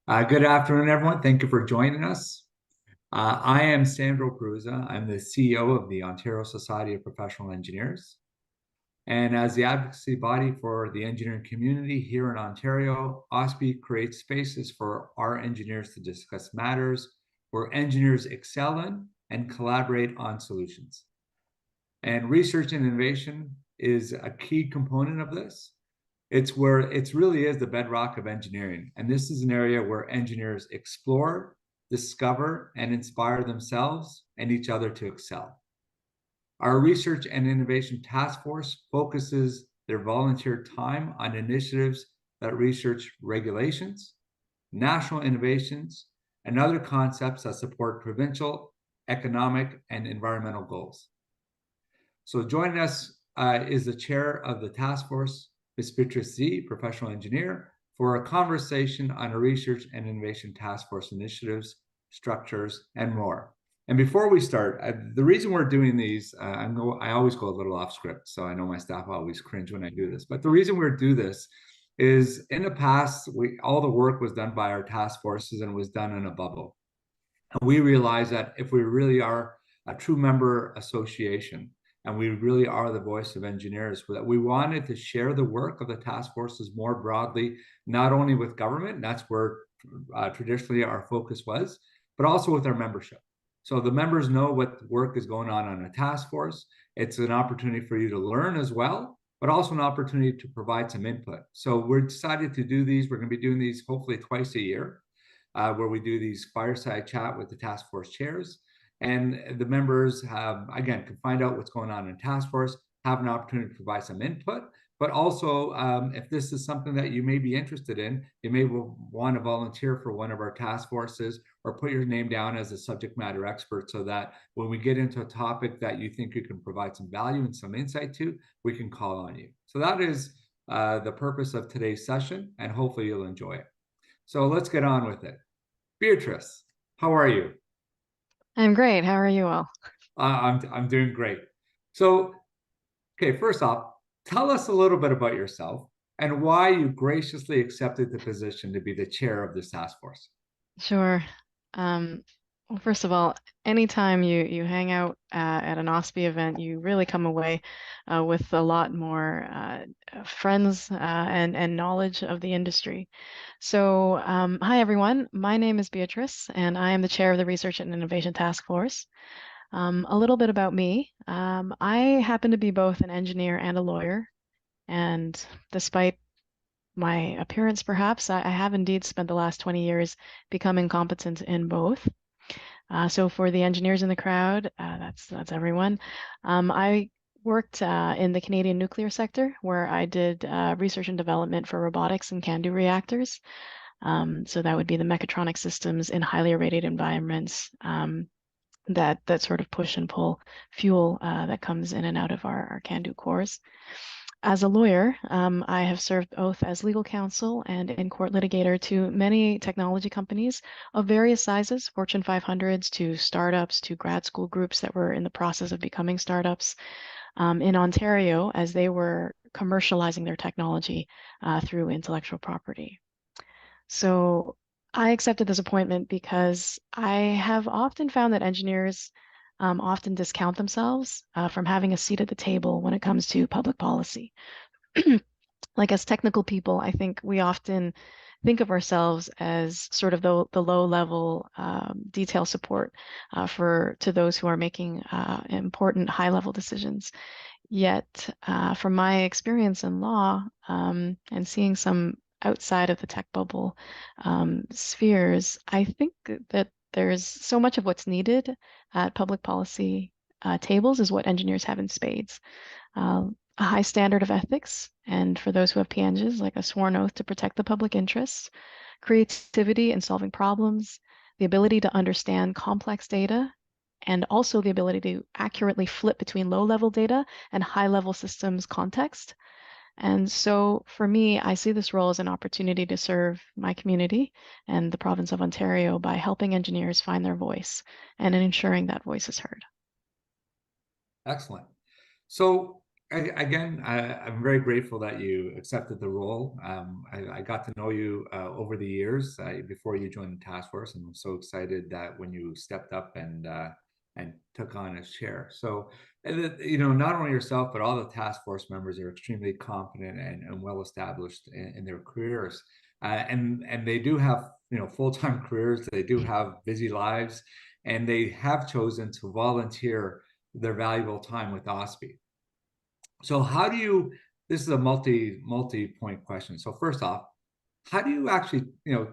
Good afternoon, everyone. Thank you for joining us. I am Sandro Perusa. I'm the CEO of the Ontario Society of Professional Engineers. And as the advocacy body for the engineering community here in Ontario, OSPE creates spaces for our engineers to discuss matters where engineers excel in and collaborate on solutions. And research and innovation is a key component of this. It's where it really is the bedrock of engineering. And this is an area where engineers explore, discover, and inspire themselves and each other to excel. Our research and innovation task force focuses their volunteer time on initiatives that research regulations, national innovations, and other concepts that support provincial, economic, and environmental goals. So joining us is the chair of the task force, Ms. Beatrice Z, professional engineer, for a conversation on a research and innovation task force initiatives, structures, and more. And before we start, the reason we're doing these, I always go a little off script, so I know my staff always cringe when I do this. But the reason we do this is in the past, all the work was done by our task forces and was done in a bubble. And we realized that if we really are a true member association, and we really are the voice of engineers, that we wanted to share the work of the task forces more broadly, not only with government, that's where traditionally our focus was, but also with our membership. So the members know what work is going on a task force. It's an opportunity for you to learn as well, but also an opportunity to provide some input. So we're decided to do these. We're going to be doing these hopefully twice a year, where we do these fireside chat with the task force chairs. And the members have, again, can find out what's going on in task force, have an opportunity to provide some input, but also if this is something that you may be interested in, you may want to volunteer for one of our task forces or put your name down as a subject matter expert so that when we get into a topic that you think you can provide some value and some insight to, we can call on you. So that is the purpose of today's session, and hopefully you'll enjoy it. So let's get on with it. Beatrice, how are you? I'm great. How are you all? I'm doing great. So, okay, first off, tell us a little bit about yourself and why you graciously accepted the position to be the chair of this task force. Sure. Well, first of all, anytime you hang out at an OSPE event, you really come away with a lot more friends and knowledge of the industry. So, hi everyone. My name is Beatrice, and I am the chair of the Research and Innovation Task Force. A little bit about me. I happen to be both an engineer and a lawyer, and despite my appearance, perhaps. I have indeed spent the last 20 years becoming competent in both. So for the engineers in the crowd, that's everyone. I worked in the Canadian nuclear sector, where I did research and development for robotics and CANDU reactors. So that would be the mechatronic systems in highly irradiated environments that sort of push and pull fuel that comes in and out of our CANDU cores. As a lawyer, I have served both as legal counsel and in-court litigator to many technology companies of various sizes, Fortune 500s to startups to grad school groups that were in the process of becoming startups in Ontario as they were commercializing their technology through intellectual property. So I accepted this appointment because I have often found that engineers often discount themselves from having a seat at the table when it comes to public policy. Like as technical people, I think we often think of ourselves as sort of the low level detail support to those who are making important high level decisions. Yet, from my experience in law and seeing some outside of the tech bubble spheres, I think that there's so much of what's needed at public policy tables is what engineers have in spades. A high standard of ethics, and for those who have PNGs, like a sworn oath to protect the public interests, creativity in solving problems, the ability to understand complex data, and also the ability to accurately flip between low-level data and high-level systems context. And so for me, I see this role as an opportunity to serve my community and the province of Ontario by helping engineers find their voice and in ensuring that voice is heard. Excellent. So I'm very grateful that you accepted the role. I got to know you over the years before you joined the task force, and I'm so excited that when you stepped up and took on a chair. So, not only yourself, but all the task force members are extremely confident and well established in their careers, and they do have full-time careers. They do have busy lives, and they have chosen to volunteer their valuable time with OSPI. So how do you, this is a multi-point question. So first off, how do you actually,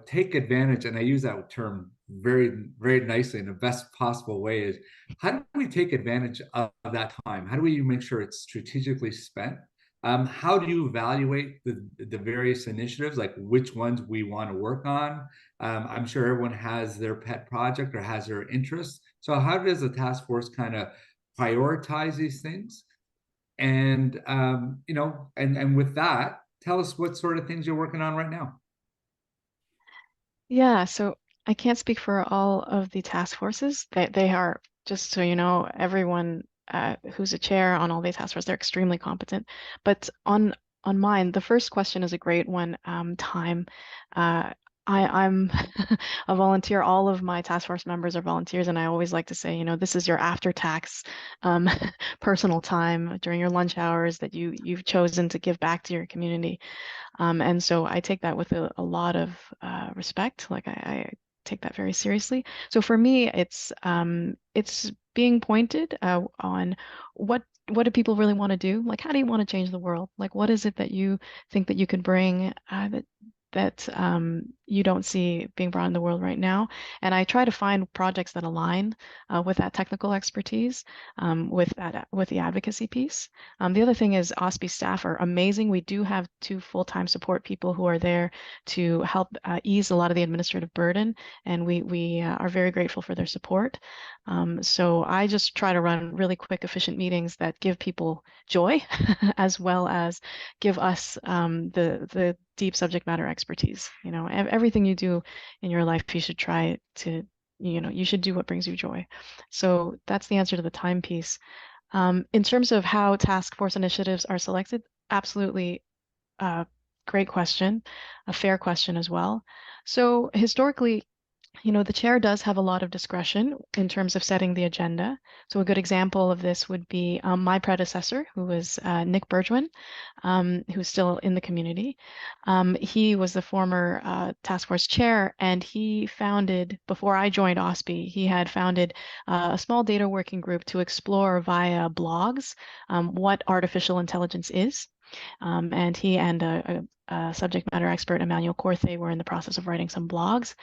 take advantage, and I use that term very, very nicely in the best possible way, is how do we take advantage of that time? How do we make sure it's strategically spent? How do you evaluate the various initiatives, like which ones we want to work on? I'm sure everyone has their pet project or has their interests. So how does the task force kind of prioritize these things? And and with that, tell us what sort of things you're working on right now. Yeah, so I can't speak for all of the task forces. They are, just so you know, everyone who's a chair on all the task forces, they're extremely competent. But on mine, the first question is a great one. Time. Uh, I'm a volunteer. All of my task force members are volunteers, and I always like to say, this is your after tax um, personal time during your lunch hours that you've chosen to give back to your community. And so I take that with a lot of respect. Like I take that very seriously. So for me, it's being pointed on what do people really want to do? Like, how do you want to change the world? Like, what is it that you think that you could bring that you don't see being brought in the world right now? And I try to find projects that align with that technical expertise, with the advocacy piece. The other thing is OSPI staff are amazing. We do have two full-time support people who are there to help ease a lot of the administrative burden, and we are very grateful for their support. So I just try to run really quick, efficient meetings that give people joy, as well as give us the deep subject matter expertise. Everything you do in your life, you should try to, you should do what brings you joy. So that's the answer to the time piece. In terms of how task force initiatives are selected, absolutely uh, great question, a fair question as well. So historically, the chair does have a lot of discretion in terms of setting the agenda. So a good example of this would be my predecessor, who was Nick Bergwin, who's still in the community. He was the former task force chair, and he founded, before I joined OSPI, he had founded a small data working group to explore via blogs what artificial intelligence is. And he and a subject matter expert, Emmanuel Corthe, were in the process of writing some blogs.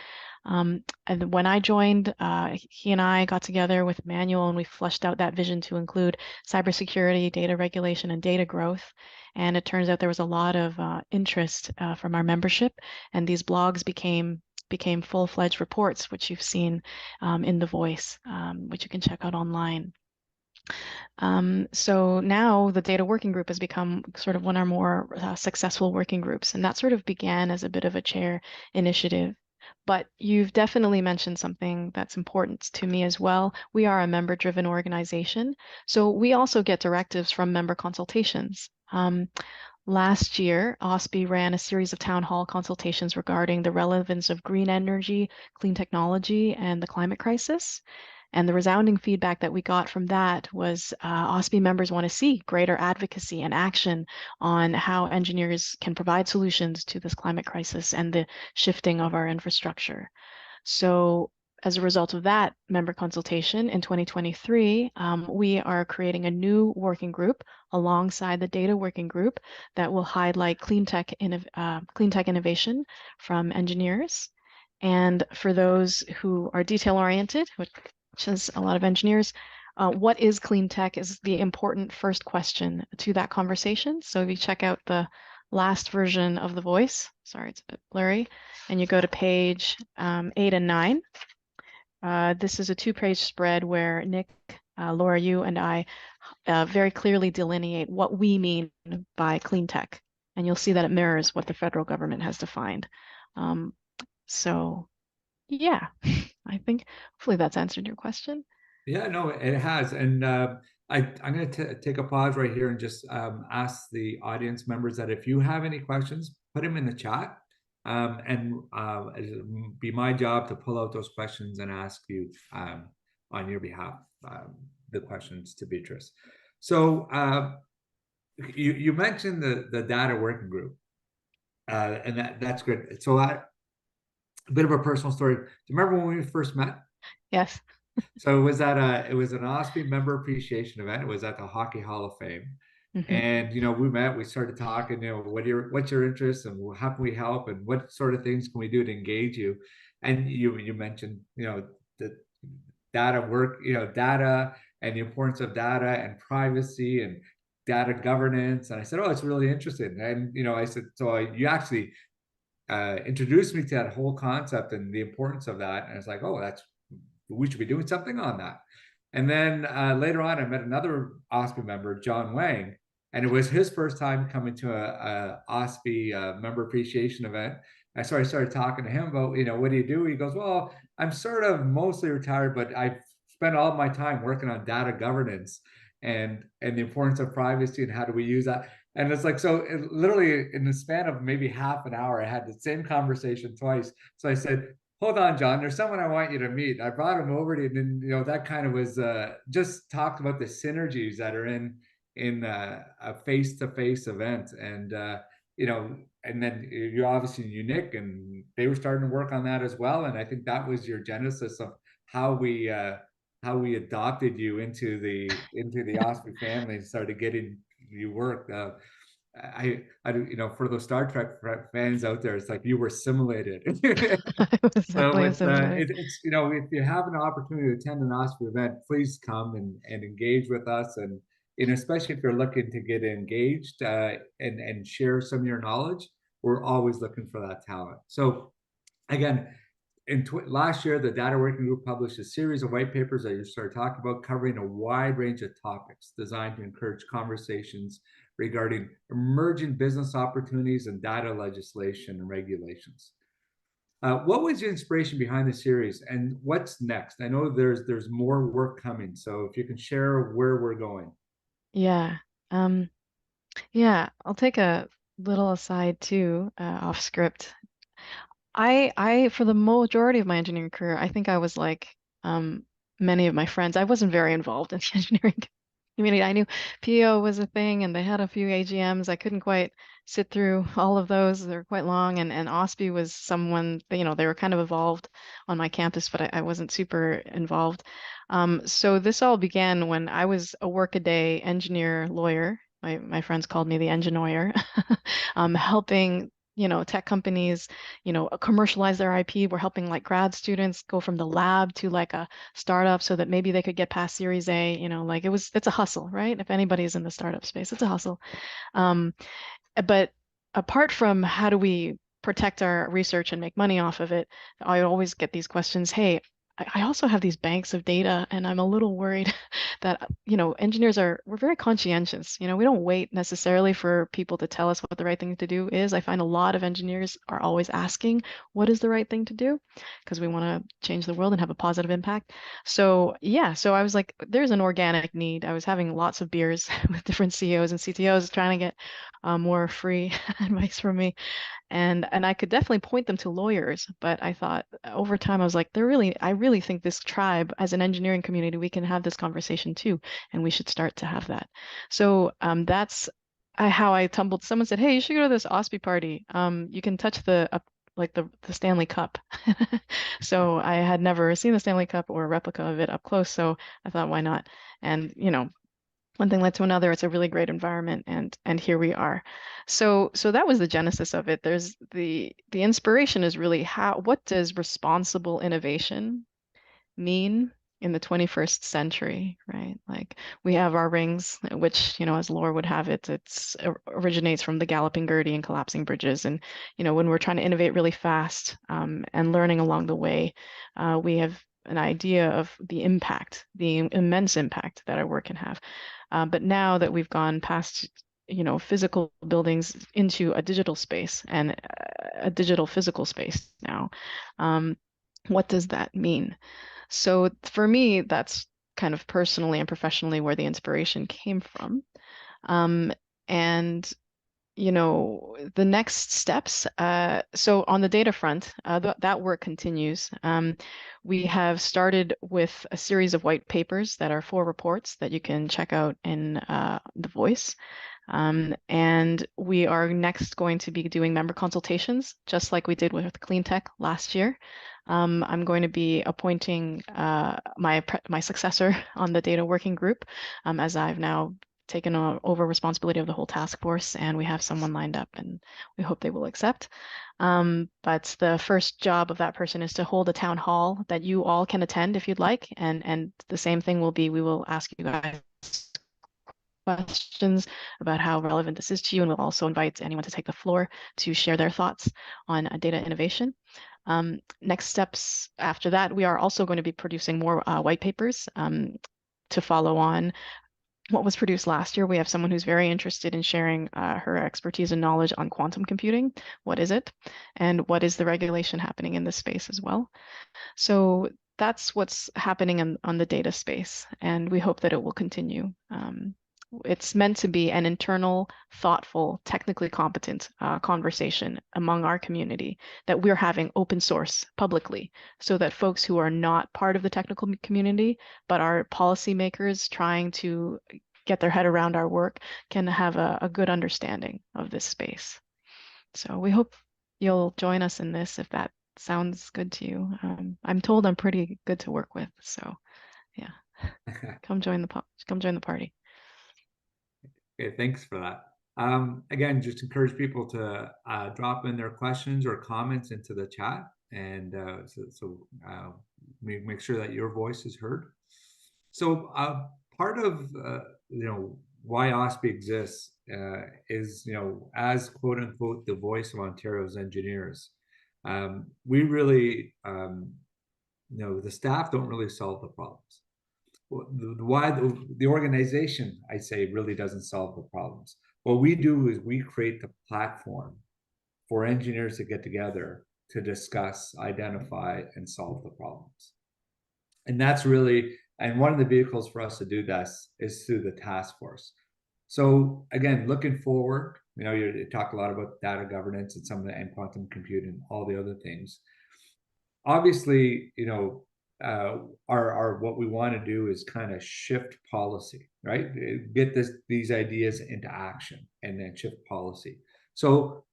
And when I joined, he and I got together with Emmanuel and we fleshed out that vision to include cybersecurity, data regulation, and data growth. And it turns out there was a lot of interest from our membership, and these blogs became full-fledged reports, which you've seen in The Voice, which you can check out online. So now the data working group has become sort of one of our more successful working groups, and that sort of began as a bit of a chair initiative. But you've definitely mentioned something that's important to me as well. We are a member-driven organization, so we also get directives from member consultations. Last year, OSPI ran a series of town hall consultations regarding the relevance of green energy, clean technology, and the climate crisis. And the resounding feedback that we got from that was OSPI members want to see greater advocacy and action on how engineers can provide solutions to this climate crisis and the shifting of our infrastructure. So as a result of that member consultation in 2023, we are creating a new working group alongside the data working group that will highlight clean tech innovation from engineers. And for those who are detail oriented, which is a lot of engineers, what is clean tech is the important first question to that conversation. So if you check out the last version of The Voice, sorry, it's a bit blurry, and you go to page 8 and 9, this is a two-page spread where Nick, Laura, you, and I very clearly delineate what we mean by clean tech. And you'll see that it mirrors what the federal government has defined. Um, so, yeah, I think hopefully that's answered your question. Yeah, no, it has. And I'm going to take a pause right here and just ask the audience members that if you have any questions, put them in the chat. And it'll be my job to pull out those questions and ask you on your behalf the questions to Beatrice. So you mentioned the data working group, and that's good. So a bit of a personal story. Do you remember when we first met? Yes. So it was an OSPE member appreciation event. It was at the Hockey Hall of Fame. Hmm. And we met, we started talking, what's your interest and how can we help and what sort of things can we do to engage you? And you mentioned, the data work, data and the importance of data and privacy and data governance. And I said, oh, it's really interesting. And I said, so you actually introduced me to that whole concept and the importance of that. And it's like, oh, we should be doing something on that. And then later on, I met another OSPE member, John Wang, and it was his first time coming to a OSPE member appreciation event. And so I started talking to him about, what do you do? He goes, well, I'm sort of mostly retired, but I spent all my time working on data governance and the importance of privacy and how do we use that. And it's like, so literally in the span of maybe half an hour, I had the same conversation twice. So I said, hold on, John, there's someone I want you to meet. I brought him over to you, and that kind of was just talked about the synergies that are in a face-to-face event. And and then you're obviously unique, and they were starting to work on that as well. And I think that was your genesis of how we adopted you into the OSPE family and started getting you work. For those Star Trek fans out there, it's like you were assimilated. I was So definitely assimilated. it's if you have an opportunity to attend an OSPE event, please come and engage with us, and especially if you're looking to get engaged and share some of your knowledge, we're always looking for that talent. So again, last year, the Data Working Group published a series of white papers that you started talking about, covering a wide range of topics designed to encourage conversations regarding emerging business opportunities and data legislation and regulations. What was the inspiration behind the series, and what's next? I know there's more work coming, so if you can share where we're going. Yeah. Um, yeah, I'll take a little aside too, off script. For the majority of my engineering career, I think I was like um, many of my friends. I wasn't very involved in the engineering community. I knew PO was a thing, and they had a few AGMs. I couldn't quite sit through all of those. They're quite long, and OSPE was someone they were kind of evolved on my campus, but I wasn't super involved. So this all began when I was a workaday engineer lawyer. My friends called me the engineer, helping tech companies commercialize their IP. We're helping like grad students go from the lab to like a startup so that maybe they could get past Series A, like it's a hustle, right? If anybody's in the startup space, it's a hustle. Um, but apart from how do we protect our research and make money off of it, I always get these questions. Hey, I also have these banks of data, and I'm a little worried that, engineers we're very conscientious. We don't wait necessarily for people to tell us what the right thing to do is. I find a lot of engineers are always asking, what is the right thing to do? Because we want to change the world and have a positive impact. So, yeah, so I was like, there's an organic need. I was having lots of beers with different CEOs and CTOs trying to get more free advice from me. And I could definitely point them to lawyers, but I thought over time I was like, I really think this tribe as an engineering community, we can have this conversation too, and we should start to have that. So that's how I tumbled. Someone said, "Hey, you should go to this OSPE party. You can touch like the Stanley Cup." So I had never seen the Stanley Cup or a replica of it up close, so I thought, why not? And one thing led to another. It's a really great environment, and here we are. So that was the genesis of it. There's the inspiration is really what does responsible innovation mean in the 21st century, right? Like we have our rings, which, as lore would have it, originates from the galloping Gertie and collapsing bridges. And, when we're trying to innovate really fast and learning along the way, we have an idea of the impact, the immense impact that our work can have. But now that we've gone past, physical buildings into a digital space and a digital physical space now, what does that mean? So for me, that's kind of personally and professionally where the inspiration came from. Um, and the next steps. So on the data front, that work continues. We have started with a series of white papers that are 4 reports that you can check out in The Voice. And we are next going to be doing member consultations, just like we did with Clean Tech last year. I'm going to be appointing my successor on the data working group, as I've now taken over responsibility of the whole task force, and we have someone lined up, and we hope they will accept. But the first job of that person is to hold a town hall that you all can attend if you'd like, and the same thing will be we will ask you guys questions about how relevant this is to you, and we'll also invite anyone to take the floor to share their thoughts on data innovation. Next steps after that, we are also going to be producing more white papers to follow on what was produced last year. We have someone who's very interested in sharing her expertise and knowledge on quantum computing. What is it? And what is the regulation happening in this space as well? So that's what's happening on the data space, and we hope that it will continue. It's meant to be an internal, thoughtful, technically competent conversation among our community that we're having open source publicly so that folks who are not part of the technical community but are policymakers trying to get their head around our work can have a good understanding of this space. So we hope you'll join us in this if that sounds good to you. I'm told I'm pretty good to work with, so yeah, come join the party. Okay, thanks for that. Again, just encourage people to drop in their questions or comments into the chat, and make sure that your voice is heard. So part of why OSPE exists is as quote unquote the voice of Ontario's engineers. We really the staff don't really solve the problems. Why the organization, I say, really doesn't solve the problems. What we do is we create the platform for engineers to get together to discuss, identify, and solve the problems. And that's really, and one of the vehicles for us to do this is through the task force. So again, looking forward, you talk a lot about data governance and some of the and quantum computing and all the other things. Obviously, our what we want to do is kind of shift policy, right? Get these ideas into action and then shift policy. So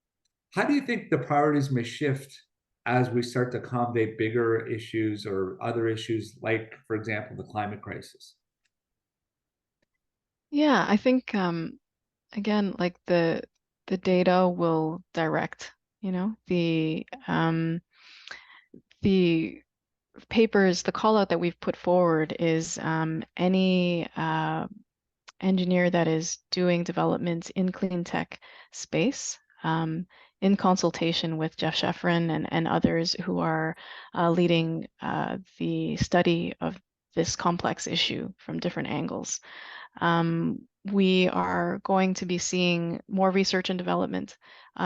how do you think the priorities may shift as we start to accommodate bigger issues or other issues like, for example, the climate crisis? Yeah, I think again, like the data will direct, the papers, the call out that we've put forward is any engineer that is doing development in clean tech space, in consultation with Jeff Sheffrin and others who are leading the study of this complex issue from different angles. We are going to be seeing more research and development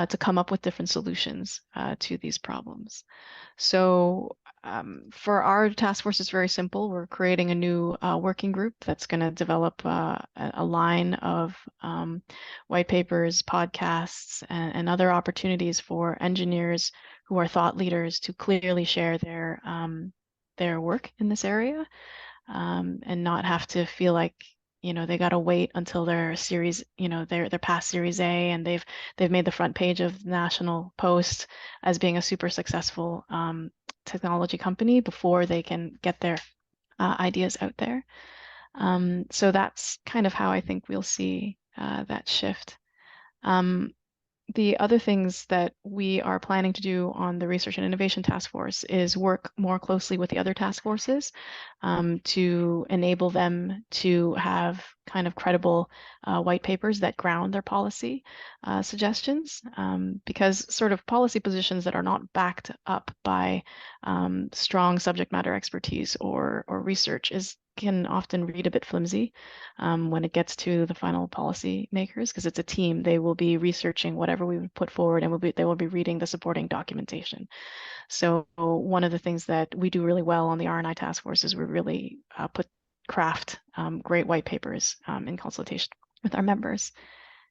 to come up with different solutions to these problems. So for our task force, it's very simple. We're creating a new working group that's going to develop a line of white papers, podcasts, and other opportunities for engineers who are thought leaders to clearly share their work in this area, and not have to feel like they got to wait until their series, they're past Series A and they've made the front page of the National Post as being a super successful technology company before they can get their ideas out there. So that's kind of how I think we'll see that shift. The other things that we are planning to do on the Research and Innovation Task Force is work more closely with the other task forces to enable them to have kind of credible white papers that ground their policy suggestions, because sort of policy positions that are not backed up by strong subject matter expertise or research can often read a bit flimsy when it gets to the final policy makers, because it's a team. They will be researching whatever we would put forward, and they will be reading the supporting documentation. So one of the things that we do really well on the R&I task force is we really craft great white papers in consultation with our members.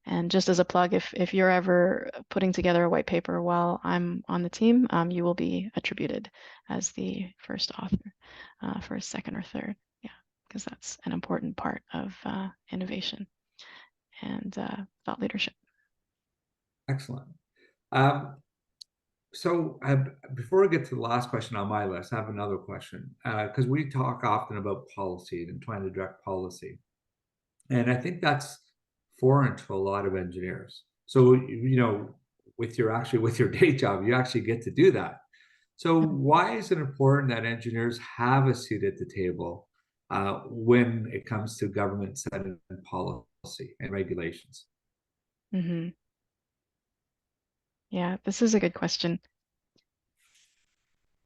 And just as a plug, if you're ever putting together a white paper while I'm on the team, you will be attributed as the first author, first, second, or third. Yeah, because that's an important part of innovation and thought leadership. Excellent. Um, so before we get to the last question on my list, I have another question because we talk often about policy and trying to direct policy. And I think that's foreign to a lot of engineers. So, with your day job, you actually get to do that. So why is it important that engineers have a seat at the table when it comes to government setting policy and regulations? Mm-hmm. Yeah, this is a good question.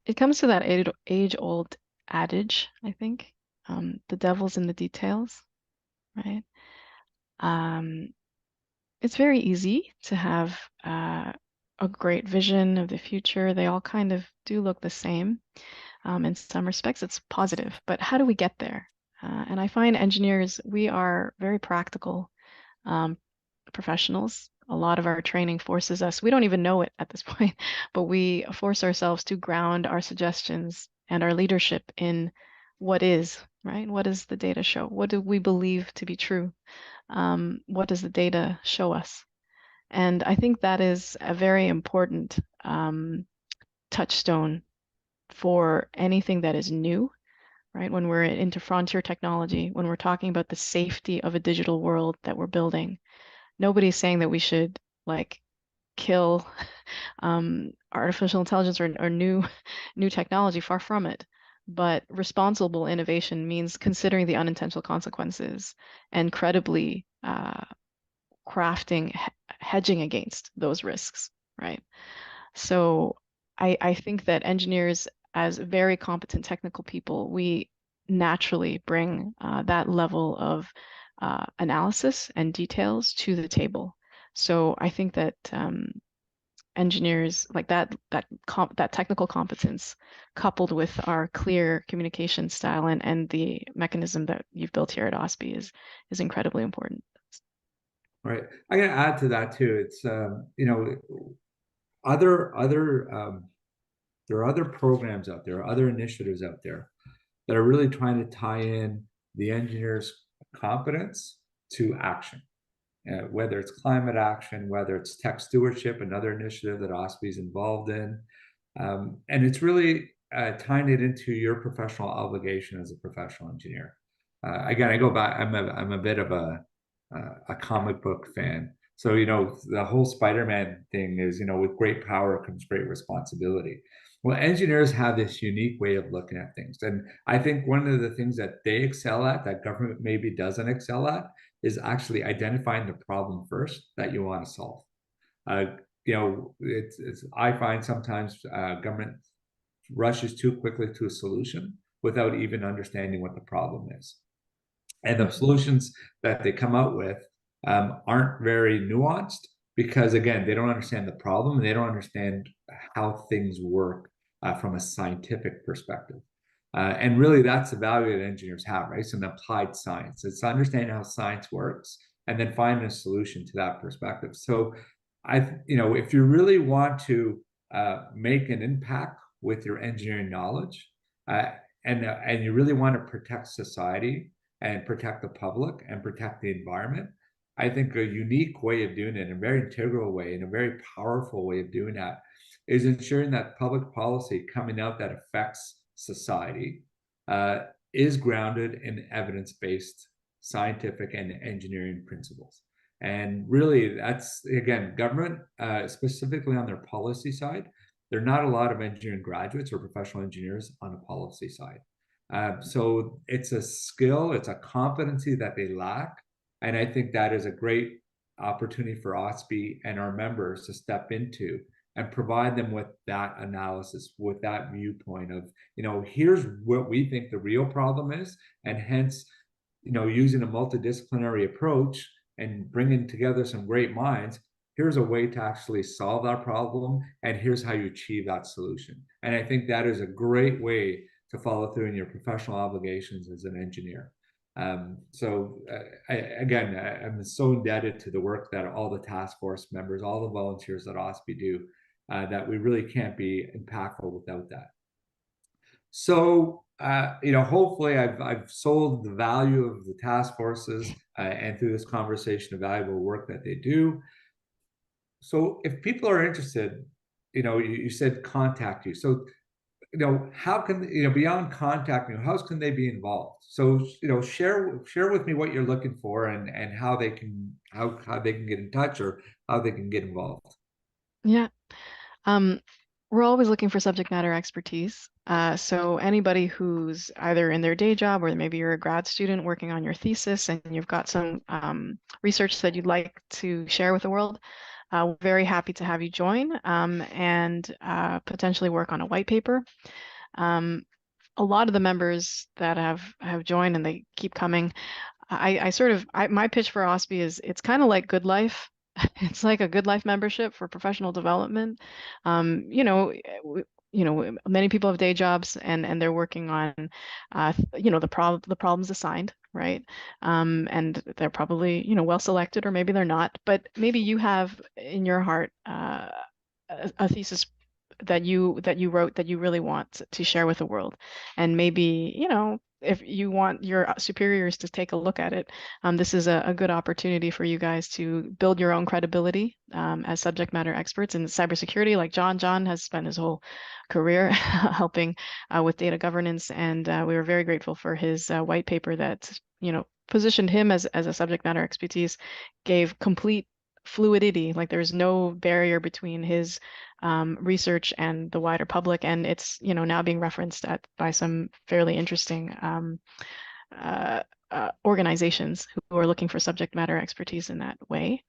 It comes to that age-old adage, I think. The devil's in the details, right? Um, it's very easy to have a great vision of the future. They all kind of do look the same. In some respects, it's positive, but how do we get there? And I find engineers, we are very practical um, professionals. A lot of our training forces us, we don't even know it at this point, but we force ourselves to ground our suggestions and our leadership in what is, right? What does the data show? What do we believe to be true? What does the data show us? And I think that is a very important touchstone for anything that is new, right? When we're into frontier technology, when we're talking about the safety of a digital world that we're building, nobody's saying that we should like kill artificial intelligence or new technology. Far from it. But responsible innovation means considering the unintentional consequences and credibly crafting, hedging against those risks, right? So I think that engineers, as very competent technical people, we naturally bring that level of analysis and details to the table. So I think that engineers like that technical competence coupled with our clear communication style and the mechanism that you've built here at OSPI is incredibly important. Right. I gotta add to that too. It's other there are other programs out there, other initiatives out there that are really trying to tie in the engineer's competence to action. Whether it's climate action, whether it's tech stewardship, another initiative that OSPI is involved in. And it's really tying it into your professional obligation as a professional engineer. Again, I go back, I'm a bit of a comic book fan. So, the whole Spider-Man thing is, with great power comes great responsibility. Well, engineers have this unique way of looking at things. And I think one of the things that they excel at, that government maybe doesn't excel at, is actually identifying the problem first that you want to solve. Uh, I find sometimes government rushes too quickly to a solution without even understanding what the problem is. And the solutions that they come out with aren't very nuanced because, again, they don't understand the problem and they don't understand how things work from a scientific perspective. And really, that's the value that engineers have, right? It's an applied science. It's understanding how science works and then finding a solution to that perspective. So, if you really want to make an impact with your engineering knowledge, uh, and you really want to protect society and protect the public and protect the environment, I think a unique way of doing it, a very integral way, and a very powerful way of doing that, is ensuring that public policy coming out that affects society is grounded in evidence-based scientific and engineering principles. And really, that's, again, government, specifically on their policy side, there are not a lot of engineering graduates or professional engineers on the policy side. So it's a skill, it's a competency that they lack. And I think that is a great opportunity for OSPI and our members to step into and provide them with that analysis, with that viewpoint of, here's what we think the real problem is. And hence, using a multidisciplinary approach and bringing together some great minds, here's a way to actually solve that problem. And here's how you achieve that solution. And I think that is a great way to follow through in your professional obligations as an engineer. I'm so indebted to the work that all the task force members, all the volunteers at OSPE do, that we really can't be impactful without that. So, hopefully I've sold the value of the task forces and through this conversation, the valuable work that they do. So if people are interested, you said contact you. So, how can, beyond contacting you, how can they be involved? So, share with me what you're looking for and how they can get in touch or how they can get involved. Yeah. Um, we're always looking for subject matter expertise. So anybody who's either in their day job or maybe you're a grad student working on your thesis and you've got some research that you'd like to share with the world, we're very happy to have you join and potentially work on a white paper. Um, a lot of the members that have joined and they keep coming. My pitch for OSPE is it's kind of like Good Life. It's like a Good Life membership for professional development. Many people have day jobs and they're working on, the problems assigned, right? And they're probably, well selected or maybe they're not. But maybe you have in your heart a thesis that you wrote that you really want to share with the world. And maybe, if you want your superiors to take a look at it, this is a good opportunity for you guys to build your own credibility as subject matter experts in cybersecurity. Like John. John has spent his whole career helping with data governance, and we were very grateful for his white paper that, positioned him as a subject matter expertise, gave complete fluidity, like there's no barrier between his research and the wider public, and it's now being referenced by some fairly interesting uh, organizations who are looking for subject matter expertise in that way.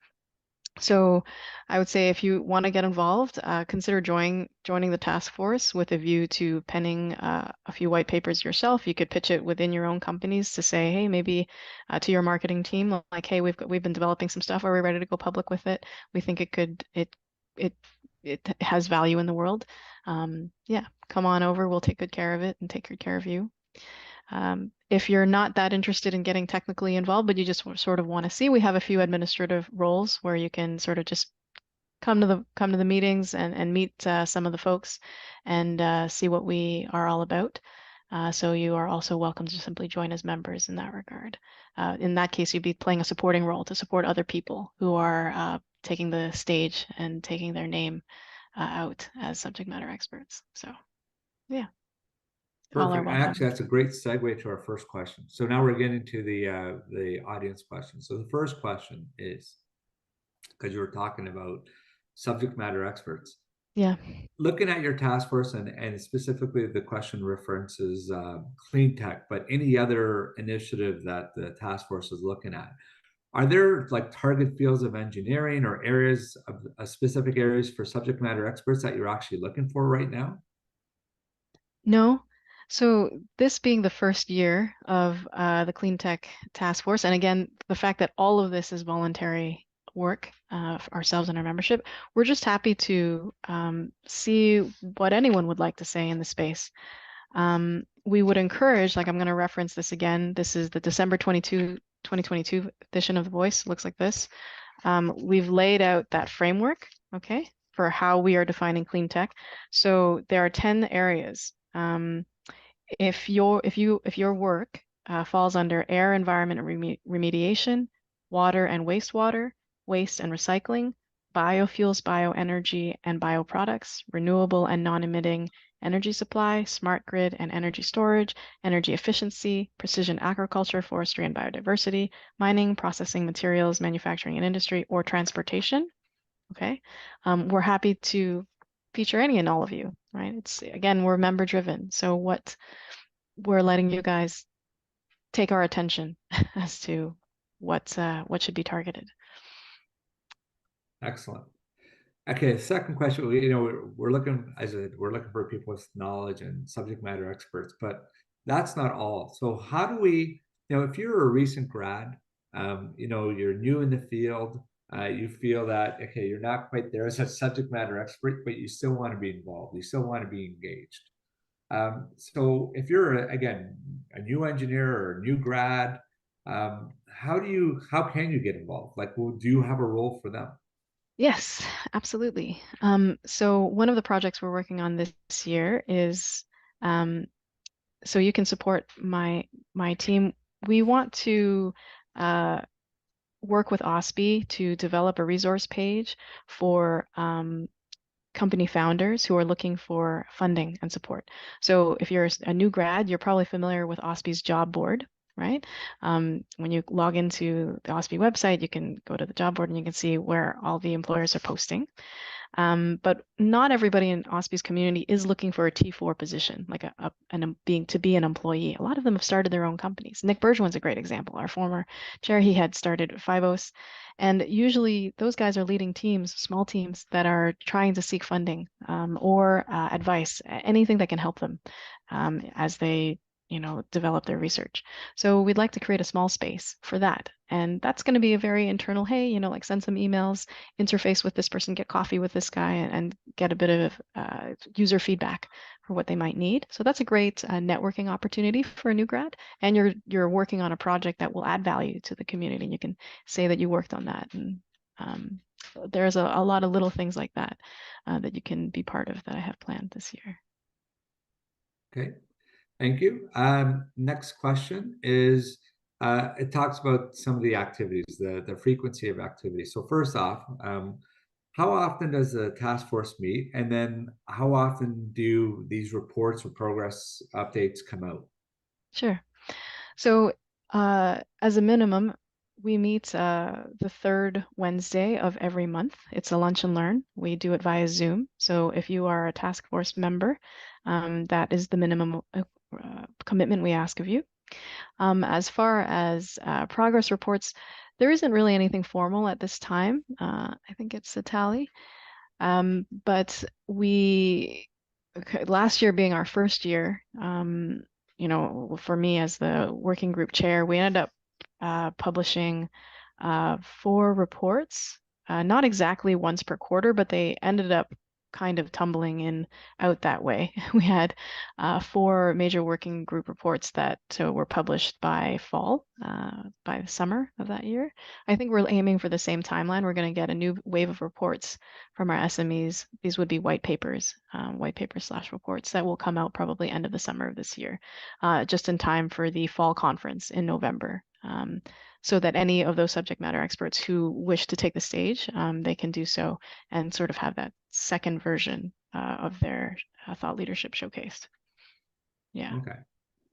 So I would say if you want to get involved, consider joining the task force with a view to penning a few white papers yourself. You could pitch it within your own companies to say, hey, maybe to your marketing team, like, hey, we've been developing some stuff. Are we ready to go public with it? We think it it has value in the world. Yeah, come on over. We'll take good care of it and take good care of you. If you're not that interested in getting technically involved, but you just sort of want to see, we have a few administrative roles where you can sort of just come to the meetings and meet some of the folks and see what we are all about. So you are also welcome to simply join as members in that regard. In that case, you'd be playing a supporting role to support other people who are taking the stage and taking their name out as subject matter experts. So yeah, all are Perfect. Actually, welcome. that's a great segue to our first question. So now we're getting to the audience question. So the first question is, because you were talking about subject matter experts, Yeah. looking at your task force and specifically the question references clean tech, but any other initiative that the task force is looking at, are there like target fields of engineering or areas of specific areas for subject matter experts that you're actually looking for right now? No. So this being the first year of the Clean Tech Task Force, and again, the fact that all of this is voluntary work for ourselves and our membership, we're just happy to see what anyone would like to say in the space. We would encourage, like I'm going to reference this again. This is the December 2022 edition of The Voice. Looks like this. We've laid out that framework, okay, for how we are defining clean tech. So there are 10 areas. If your work falls under air, environment, and remediation, water and wastewater, waste and recycling, biofuels, bioenergy, and bioproducts, renewable and non-emitting energy supply, smart grid and energy storage, energy efficiency, precision agriculture, forestry and biodiversity, mining, processing materials, manufacturing and industry, or transportation. Okay. We're happy to feature any and all of you, right? It's again, we're member driven. So what we're letting you guys take our attention as to what should be targeted. Excellent. Okay, second question. We're looking, as I said, we're looking for people with knowledge and subject matter experts, but that's not all. So how do we, if you're a recent grad, you're new in the field, you feel that, okay, you're not quite there as a subject matter expert, but you still want to be involved. You still want to be engaged. So if you're, again, a new engineer or a new grad, How can you get involved? Like, well, do you have a role for them? Yes, absolutely. So one of the projects we're working on this year is um, so you can support my team. We want to uh, work with OSPI to develop a resource page for company founders who are looking for funding and support. So if you're a new grad, you're probably familiar with OSPI's job board, right? When you log into the OSPI website, you can go to the job board and you can see where all the employers are posting. But not everybody in OSPI's community is looking for a T4 position, like being to be an employee. A lot of them have started their own companies. Nick Bergevin's a great example. Our former chair, he had started Fivos, and usually those guys are leading teams, small teams that are trying to seek funding or advice, anything that can help them as they develop their research. So we'd like to create a small space for that. And that's going to be a very internal, hey, like send some emails, interface with this person, get coffee with this guy, and get a bit of user feedback for what they might need. So that's a great networking opportunity for a new grad. And you're working on a project that will add value to the community. And you can say that you worked on that. And um, there's a lot of little things like that that you can be part of that I have planned this year. Okay. Thank you. Next question is, it talks about some of the activities, the frequency of activities. So first off, how often does the task force meet? And then how often do these reports or progress updates come out? Sure. So, as a minimum, we meet the third Wednesday of every month. It's a lunch and learn. We do it via Zoom. So, if you are a task force member, that is the minimum commitment we ask of you. As far as progress reports, there isn't really anything formal at this time. I think it's a tally. But last year being our first year, for me as the working group chair, we ended up publishing 4 reports, not exactly once per quarter, but they ended up kind of tumbling in out that way. We had 4 major working group reports that were published by fall, by the summer of that year. I think we're aiming for the same timeline. We're going to get a new wave of reports from our SMEs. These would be white papers slash reports that will come out probably end of the summer of this year, just in time for the fall conference in November. So that any of those subject matter experts who wish to take the stage, they can do so and sort of have that second version of their thought leadership showcased. Yeah. Okay.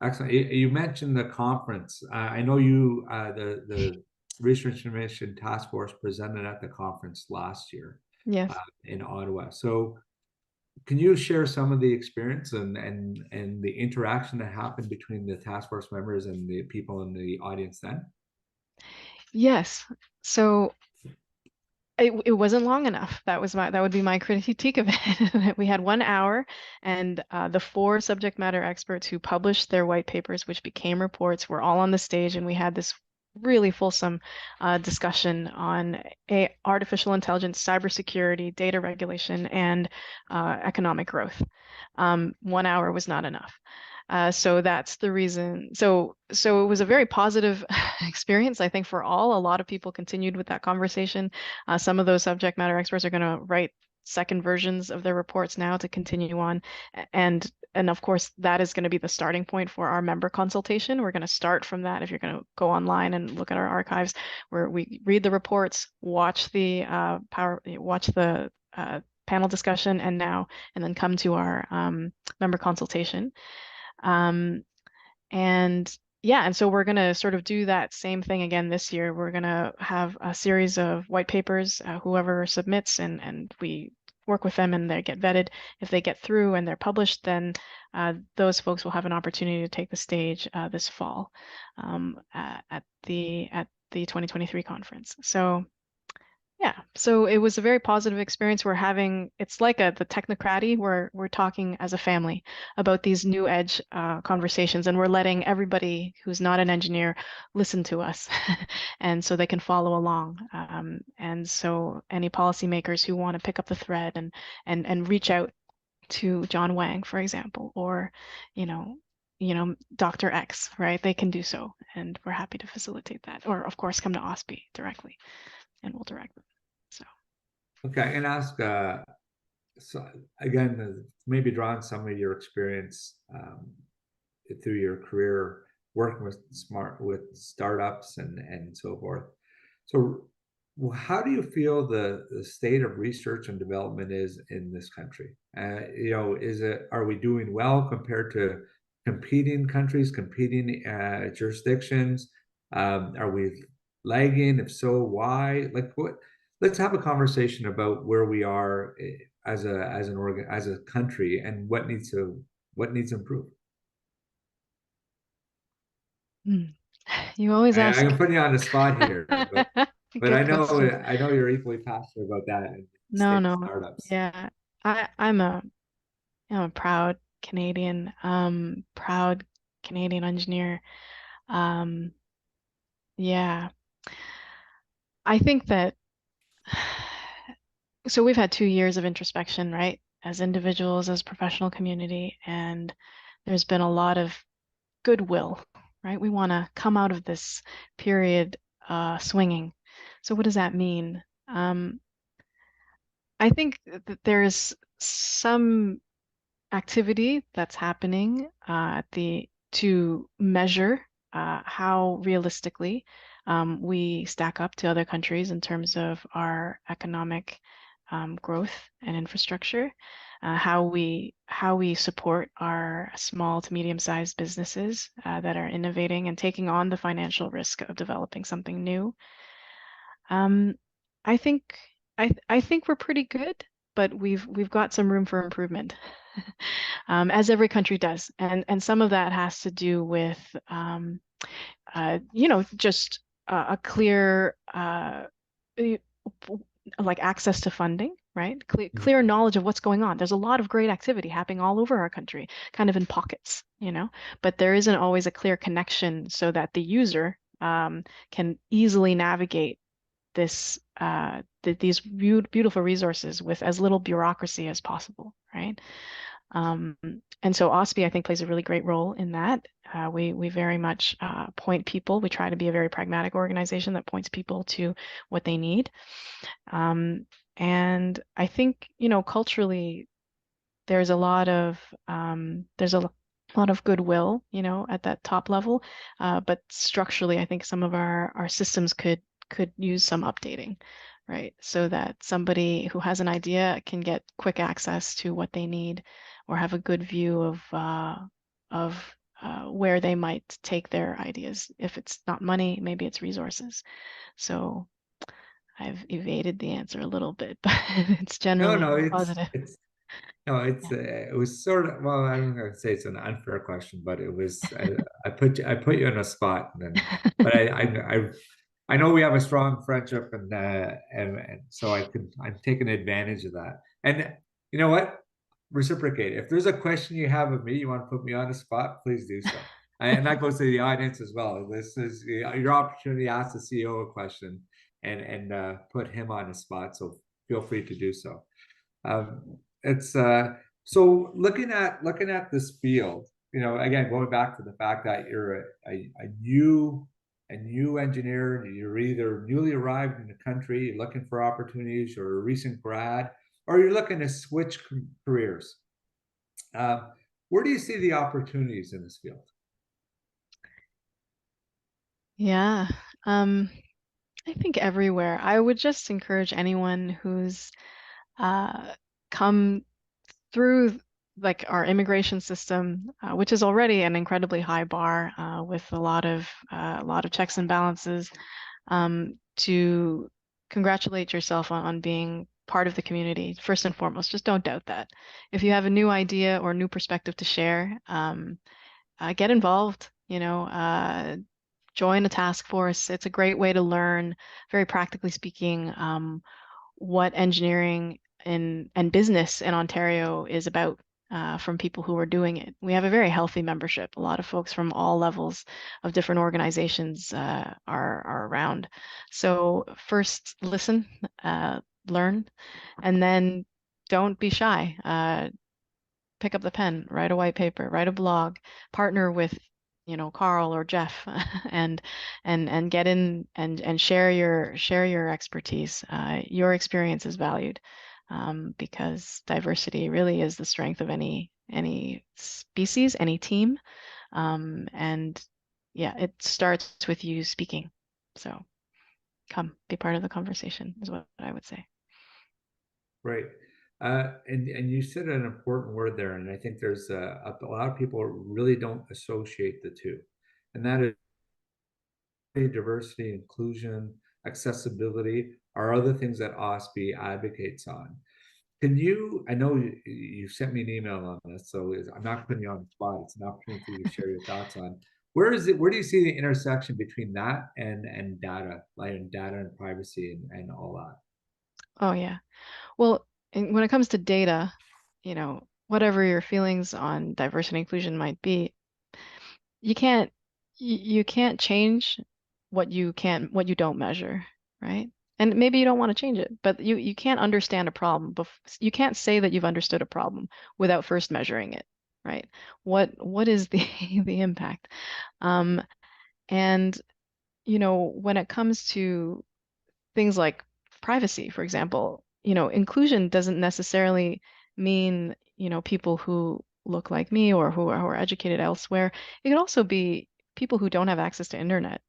Excellent. You mentioned the conference. I know the Research Innovation Task Force presented at the conference last year Yes. in Ottawa. So can you share some of the experience and the interaction that happened between the task force members and the people in the audience then? Yes. So it wasn't long enough. That would be my critique of it. We had 1 hour, and the 4 subject matter experts who published their white papers, which became reports, were all on the stage, and we had this really fulsome discussion on artificial intelligence, cybersecurity, data regulation, and economic growth. 1 hour was not enough. So that's the reason. So it was a very positive experience, I think, for all. A lot of people continued with that conversation. Some of those subject matter experts are going to write second versions of their reports now to continue on. And of course, that is going to be the starting point for our member consultation. We're going to start from that. If you're going to go online and look at our archives, where we read the reports, watch the panel discussion, and then come to our member consultation. Um, and yeah, and so we're going to sort of do that same thing again this year. We're going to have a series of white papers, whoever submits, and we work with them and they get vetted. If they get through and they're published, then those folks will have an opportunity to take the stage this fall at the 2023 conference. So yeah, so it was a very positive experience. It's like the technocracy where we're talking as a family about these new edge conversations, and we're letting everybody who's not an engineer listen to us, and so they can follow along. And so any policymakers who want to pick up the thread and reach out to John Wang, for example, or you know, Dr. X, right? They can do so, and we're happy to facilitate that. Or of course, come to OSPI directly, and we'll direct them. So. Okay, I can ask so again, maybe drawing some of your experience through your career working with startups and so forth. So, how do you feel the state of research and development is in this country? Is it are we doing well compared to competing countries, competing jurisdictions? Are we lagging? If so, why? Like what? Let's have a conversation about where we are as a country and what needs to improve. Mm. You always ask. I'm putting you on the spot here, but Good question. I know you're equally passionate about that and the No, state of no. startups. Yeah. I'm a proud Canadian, proud Canadian engineer. Um, yeah. I think that so we've had 2 years of introspection, right? As individuals, as professional community, and there's been a lot of goodwill, right? We want to come out of this period swinging. So what does that mean? I think that there's some activity that's happening to measure how realistically we stack up to other countries in terms of our economic growth and infrastructure, how we support our small to medium-sized businesses that are innovating and taking on the financial risk of developing something new. Um, I think I think we're pretty good, but we've got some room for improvement, as every country does, and some of that has to do with just a clear y- like access to funding, right? Clear knowledge of what's going on. There's a lot of great activity happening all over our country, kind of in pockets, but there isn't always a clear connection so that the user can easily navigate these beautiful resources with as little bureaucracy as possible, right? Um, and so OSPI, I think, plays a really great role in that. We very much point people. We try to be a very pragmatic organization that points people to what they need. And I think, culturally, there's a lot of goodwill, at that top level. But structurally, I think some of our systems could use some updating, right? So that somebody who has an idea can get quick access to what they need or have a good view of where they might take their ideas. If it's not money, maybe it's resources. So I've evaded the answer a little bit, but it's No, generally no, positive. it's no, Yeah. it was sort of well, I don't know if say it's an unfair question, but it was I put you on a spot, and then but I know we have a strong friendship, and so I'm taking advantage of that. And you know what? Reciprocate. If there's a question you have of me, you want to put me on the spot, please do so. And that goes to the audience as well. This is your opportunity to ask the CEO a question and put him on the spot. So feel free to do so. It's so looking at this field, again, going back to the fact that you're a new engineer, you're either newly arrived in the country, you're looking for opportunities, or a recent grad, or you're looking to switch careers. Where do you see the opportunities in this field? Yeah. Um, I think everywhere. I would just encourage anyone who's uh, come through like our immigration system, which is already an incredibly high bar with a lot of checks and balances, to congratulate yourself on being part of the community. First and foremost, just don't doubt that. If you have a new idea or new perspective to share, get involved. Join a task force. It's a great way to learn, very practically speaking, what engineering and business in Ontario is about from people who are doing it. We have a very healthy membership. A lot of folks from all levels of different organizations are around. So first, listen, learn, and then don't be shy. pick up the pen, write a white paper, write a blog, partner with, Carl or Jeff, and get in and share your expertise. Your experience is valued, because diversity really is the strength of any species, any team. And yeah, it starts with you speaking. So come be part of the conversation is what I would say. Right. And you said an important word there, and I think there's a lot of people really don't associate the two, and that is diversity, inclusion, accessibility are other things that OSPE advocates on. Can you, I know you sent me an email on this, so I'm not putting you on the spot. It's an opportunity for you to share your thoughts on where do you see the intersection between that and data, like data and privacy and all that? Oh yeah. Well, when it comes to data, whatever your feelings on diversity and inclusion might be, you can't you can't change what you don't measure, right? And maybe you don't want to change it, but you can't understand a problem you can't say that you've understood a problem without first measuring it, right? What is the the impact? Um, and when it comes to things like privacy, for example, inclusion doesn't necessarily mean, people who look like me or who are educated elsewhere. It could also be people who don't have access to internet,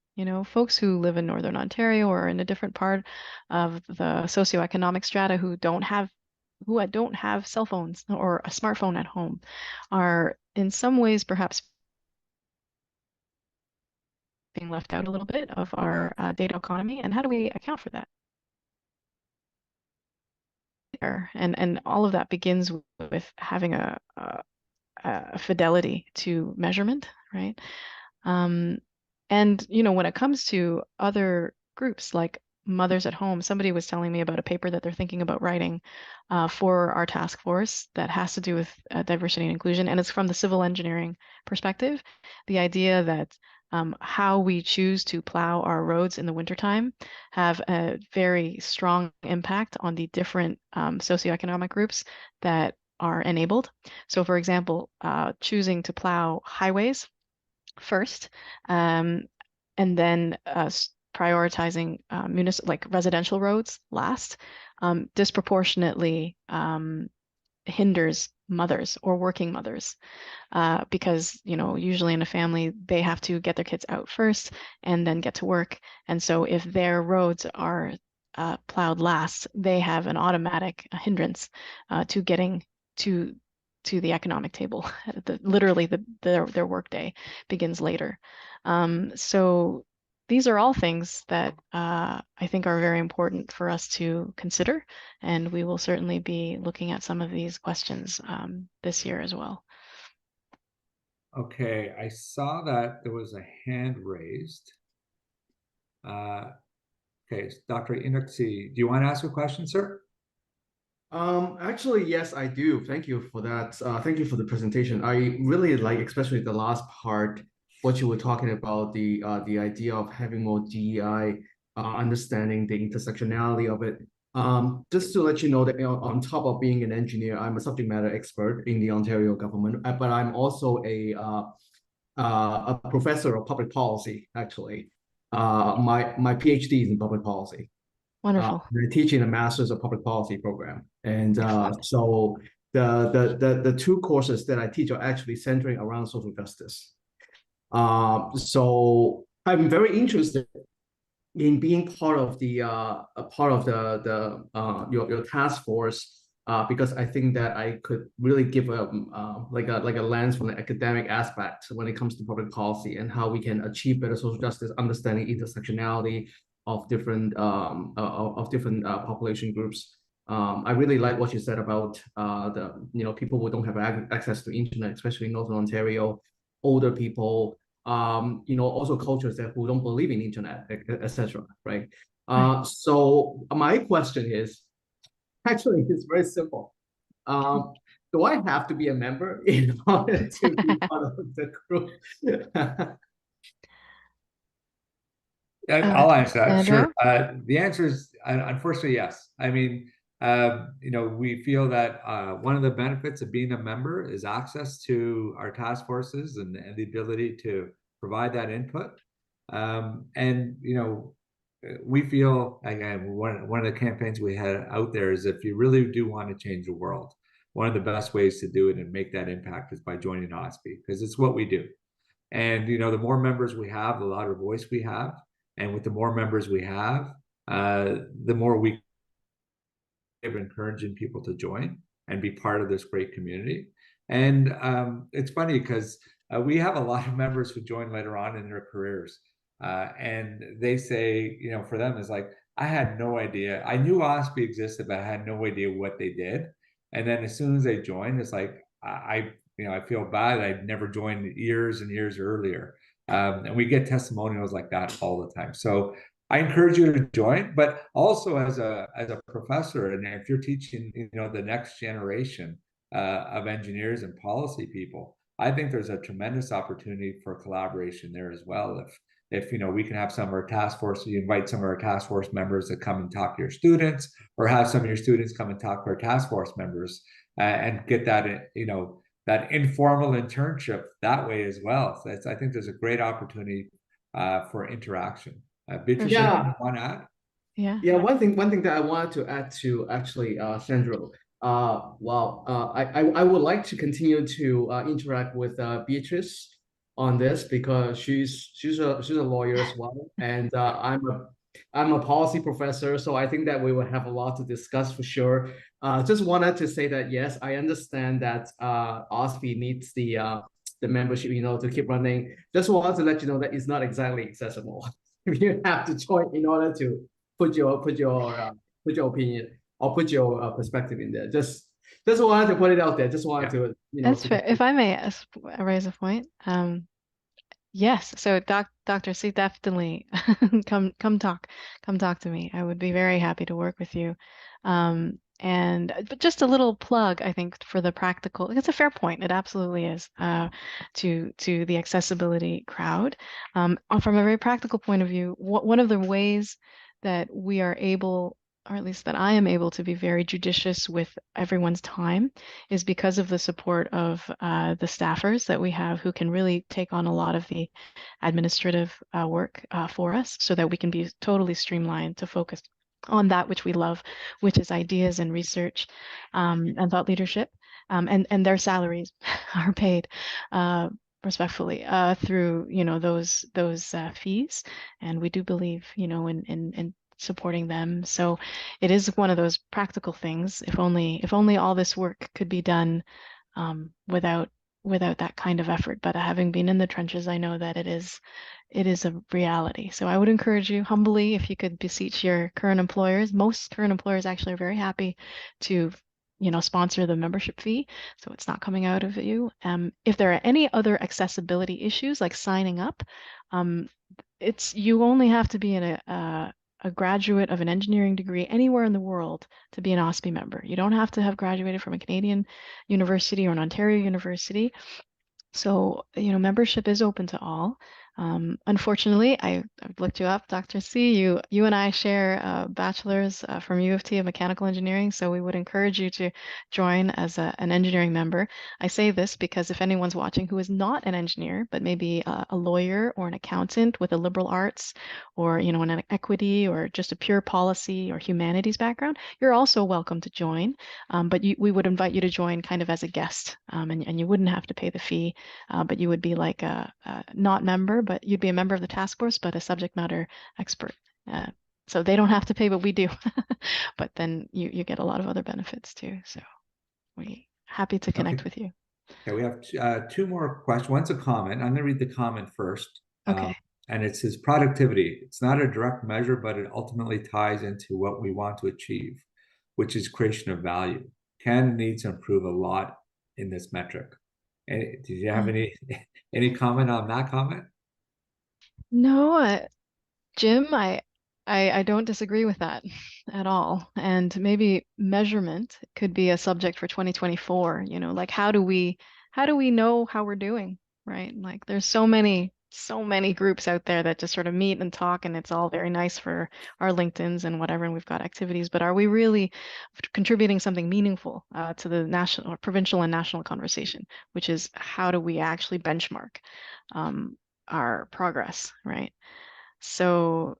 folks who live in Northern Ontario or in a different part of the socioeconomic strata who don't have cell phones or a smartphone at home are in some ways perhaps being left out a little bit of our data economy. And how do we account for that? There. And all of that begins with having a fidelity to measurement, right? Um, and when it comes to other groups like mothers at home, somebody was telling me about a paper that they're thinking about writing for our task force that has to do with diversity and inclusion, and it's from the civil engineering perspective. The idea that how we choose to plow our roads in the wintertime have a very strong impact on the different socioeconomic groups that are enabled. So, for example, choosing to plow highways first, um, and then prioritizing like residential roads last, disproportionately hinders mothers or working mothers, because usually in a family they have to get their kids out first and then get to work. And so if their roads are plowed last, they have an automatic hindrance to getting to the economic table. Literally, their work day begins later. So these are all things that I think are very important for us to consider, and we will certainly be looking at some of these questions this year as well. Okay, I saw that there was a hand raised. Uh, okay, Dr. Inoxi, do you want to ask a question, sir? Actually, yes, I do. Thank you for that. Thank you for the presentation. I really like, especially the last part, what you were talking about, the idea of having more DEI, understanding the intersectionality of it. Just to let you know that, on top of being an engineer, I'm a subject matter expert in the Ontario government, but I'm also a professor of public policy, actually. My PhD is in public policy. Wonderful. They're teaching a master's of public policy program, and Excellent. so the two courses that I teach are actually centering around social justice. So I'm very interested in being part of a part of your task force, because I think that I could really give like a lens from the academic aspect when it comes to public policy and how we can achieve better social justice, understanding intersectionality of different population groups. I really like what you said about the people who don't have access to internet, especially in Northern Ontario, older people, also cultures that who don't believe in internet, etc. Right? Right. So my question is, actually, it's very simple. Do I have to be a member in order to be part of the group? I'll answer that. Sure. Sandro? The answer is unfortunately yes. I mean, we feel that one of the benefits of being a member is access to our task forces and the ability to provide that input. And we feel, again, one of the campaigns we had out there is, if you really do want to change the world, one of the best ways to do it and make that impact is by joining OSPE, because it's what we do. And the more members we have, the louder voice we have, and with the more members we have, the more we of encouraging people to join and be part of this great community. And it's funny because we have a lot of members who join later on in their careers. And they say, for them, it's like, I had no idea. I knew OSPE existed, but I had no idea what they did. And then as soon as they joined, it's like, I feel bad. I'd never joined years and years earlier. And we get testimonials like that all the time. So I encourage you to join, but also as a professor, and if you're teaching, the next generation of engineers and policy people, I think there's a tremendous opportunity for collaboration there as well. If we can have some of our task force, you invite some of our task force members to come and talk to your students, or have some of your students come and talk to our task force members, and get that that informal internship that way as well. So I think there's a great opportunity for interaction. Beatrice, sure. anything you want to add? Yeah. Yeah, one thing that I wanted to add to actually Sandro. I would like to continue to interact with Beatrice on this, because she's a lawyer as well, and I'm a policy professor, so I think that we will have a lot to discuss for sure. Just wanted to say that yes, I understand that OSPE needs the membership, to keep running. Just wanted to let you know that it's not exactly accessible. You have to join in order to put your opinion or put your perspective in there. Just wanted to put it out there. Just wanted to That's fair. If I may raise a point, yes. So Dr. C, definitely come talk to me. I would be very happy to work with you. But just a little plug, I think, for the practical. It's a fair point. It absolutely is, to the accessibility crowd. From a very practical point of view, one of the ways that we are able, or at least that I am able, to be very judicious with everyone's time is because of the support of the staffers that we have, who can really take on a lot of the administrative work for us, so that we can be totally streamlined to focus on that which we love, which is ideas and research, and thought leadership. And their salaries are paid respectfully through those fees, and we do believe in supporting them. So it is one of those practical things. If only all this work could be done without that kind of effort. But having been in the trenches, I know that it is a reality. So I would encourage you humbly, if you could beseech your current employers. Most current employers actually are very happy to sponsor the membership fee, so it's not coming out of you. If there are any other accessibility issues like signing up, you only have to be a graduate of an engineering degree anywhere in the world to be an OSPE member. You don't have to have graduated from a Canadian university or an Ontario university. So, membership is open to all. Unfortunately, I've looked you up, Dr. C. You and I share a bachelor's from U of T of mechanical engineering, so we would encourage you to join as an engineering member. I say this because if anyone's watching who is not an engineer, but maybe a lawyer or an accountant with a liberal arts, or an equity, or just a pure policy or humanities background, you're also welcome to join. But we would invite you to join kind of as a guest, and you wouldn't have to pay the fee. But you would be like a not member, but you'd be a member of the task force, but a subject matter expert. So they don't have to pay, but we do. But then you get a lot of other benefits too. So we're happy to connect with you. Okay, we have two more questions. One's a comment. I'm going to read the comment first. Okay. And it says productivity. It's not a direct measure, but it ultimately ties into what we want to achieve, which is creation of value. Canada needs to improve a lot in this metric. And did you have any comment on that comment? No, Jim, I don't disagree with that at all. And maybe measurement could be a subject for 2024, like how do we know how we're doing, right? Like there's so many so many groups out there that just sort of meet and talk, and it's all very nice for our LinkedIn's and whatever, and we've got activities, but are we really contributing something meaningful to the national or provincial and national conversation, which is how do we actually benchmark our progress, right? So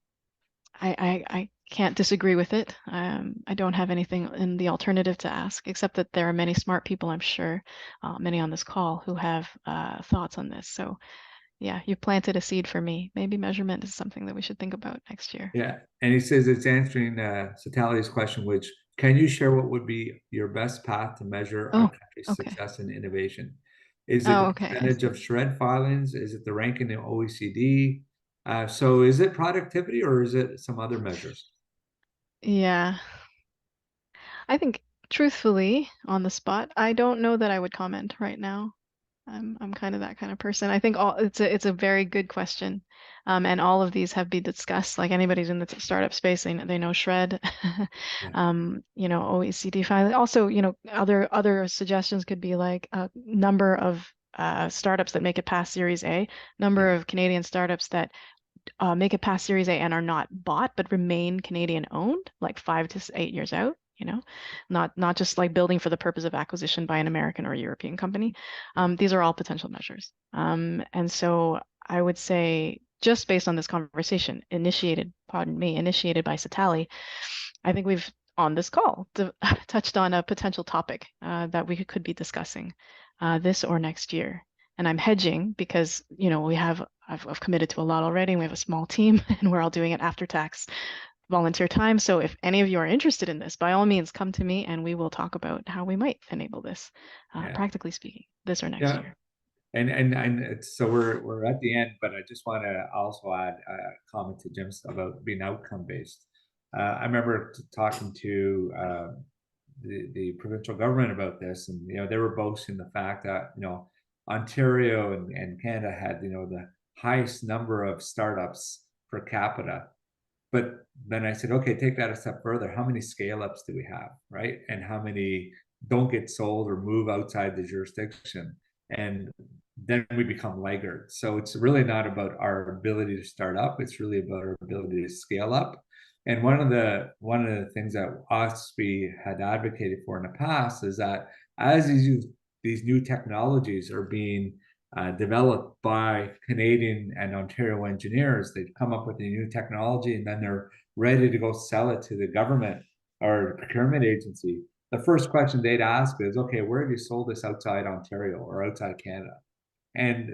I can't disagree with it. I don't have anything in the alternative to ask, except that there are many smart people, I'm sure, many on this call who have thoughts on this. So yeah, you planted a seed for me. Maybe measurement is something that we should think about next year. Yeah, and he says it's answering Satali's question, which can you share what would be your best path to measure our Oh, country's okay. success in innovation? Is it the Oh, okay. I percentage see. of shred filings? Is it the rank in the OECD? So is it productivity or is it some other measures? Yeah, I think truthfully, on the spot, I don't know that I would comment right now. I'm kind of that kind of person. I think all it's a very good question, and all of these have been discussed. Like anybody's in the startup space, they know Shred, Yeah, OECD filing. Also, other suggestions could be like a number of startups that make it past Series A, number yeah, of Canadian startups that make it past Series A and are not bought but remain Canadian owned, like 5 to 8 years out. Not just like building for the purpose of acquisition by an American or European company. yeah, These are all potential measures. And so I would say, just based on this conversation, initiated by Satali, I think we've on this call touched on a potential topic that we could be discussing this or next year. And I'm hedging because, I've committed to a lot already, and we have a small team, and we're all doing it after tax volunteer time. So if any of you are interested in this, by all means, come to me and we will talk about how we might enable this, yeah, practically speaking, this or next yeah. year. So we're at the end, but I just want to also add a comment to Jim's about being outcome based. I remember talking to the provincial government about this, and they were boasting the fact that Ontario and Canada had the highest number of startups per capita. But then I said, okay, take that a step further. How many scale ups do we have, right? And how many don't get sold or move outside the jurisdiction? And then we become laggards. So it's really not about our ability to start up. It's really about our ability to scale up. And one of the things that OSPI had advocated for in the past is that as these new technologies are being developed by Canadian and Ontario engineers. They come up with a new technology and then they're ready to go sell it to the government or procurement agency. The first question they'd ask is, okay, where have you sold this outside Ontario or outside Canada? And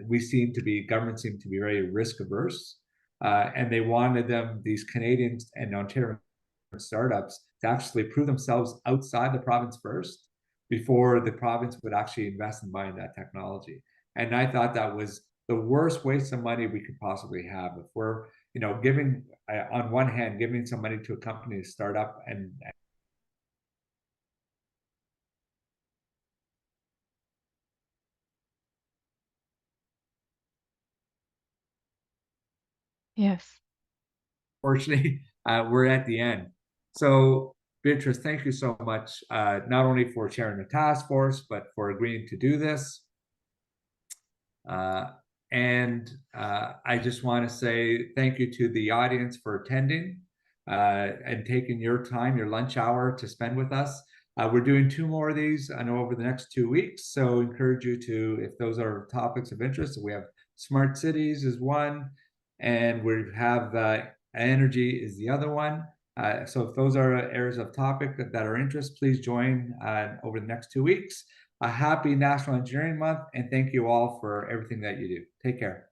government seem to be very risk averse. And they wanted these Canadians and Ontario startups to actually prove themselves outside the province first before the province would actually invest in buying that technology. And I thought that was the worst waste of money we could possibly have. If we're, giving, on one hand, giving some money to a company to start up and Yes. fortunately, we're at the end. So, Beatrice, thank you so much, not only for sharing the task force, but for agreeing to do this. And I just want to say thank you to the audience for attending and taking your time, your lunch hour to spend with us. We're doing 2 more of these, I know, over the next 2 weeks. So encourage you to, if those are topics of interest, we have smart cities is one, and we have energy is the other one. So if those are areas of topic that are interest, please join over the next 2 weeks. A happy National Engineering Month, and thank you all for everything that you do. Take care.